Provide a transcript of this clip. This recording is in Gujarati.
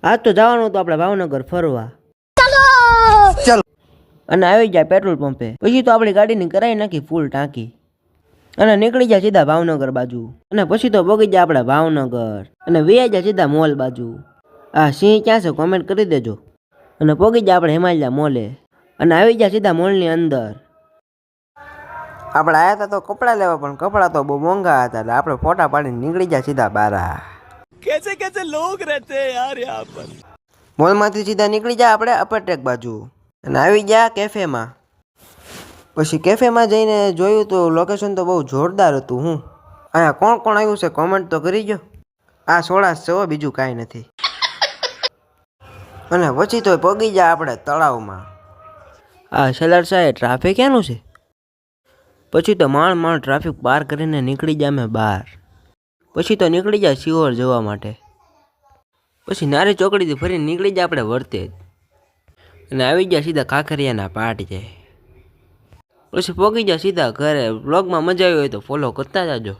આજ તો જવાનું હતું આપણે ભાવનગર ફરવા. અને આવી જાય પેટ્રોલ પંપે. પછી તો આપણી ગાડીની કરાવી નાખી ફૂલ ટાંકી અને નીકળી જાય સીધા ભાવનગર બાજુ. અને પછી તો પગી જાય આપણે ભાવનગર અને વ્યાઈ જાય સીધા મોલ બાજુ. આ સિંહ ક્યાં છે કોમેન્ટ કરી દેજો. અને પગી જાય આપણે હિમાલયા મોલે અને આવી જાય સીધા મોલની અંદર. આપણે આયા હતા તો કપડાં લેવા, પણ કપડાં તો બહુ મોંઘા હતા એટલે આપણે ફોટા પાડીને નીકળી જાય સીધા બારા. कैसे कैसे लोग रहते हैं यार यहाँ पर. મોલમાંથી સીધા નીકળી જાય આપણે અપરટેક બાજુ અને આવી ગયા કેફેમાં. પછી કેફેમાં જઈને જોયું તો લોકેશન તો બહુ જોરદાર હતું. અહીંયા કોણ કોણ આવ્યું છે કોમેન્ટ તો કરી જો. આ સોડા છે હો, બીજું કાંઈ નથી. અને પછી તો પગી જાય આપણે તળાવમાં. આ સેલર સાહેબ ટ્રાફિક ક્યાંનું છે. પછી તો માંડ ટ્રાફિક પાર કરીને નીકળી જાય અમે બહાર. પછી તો નીકળી જાય સિહોર જવા માટે. પછી નારી ચોકડીથી ફરીને નીકળી જાય આપણે વર્તેજ અને આવી ગયા સીધા કાંકરિયાના પાટિયે. પછી પહોંચી જાય સીધા ઘરે. બ્લોગમાં મજા આવી હોય તો ફોલો કરતા જાજો.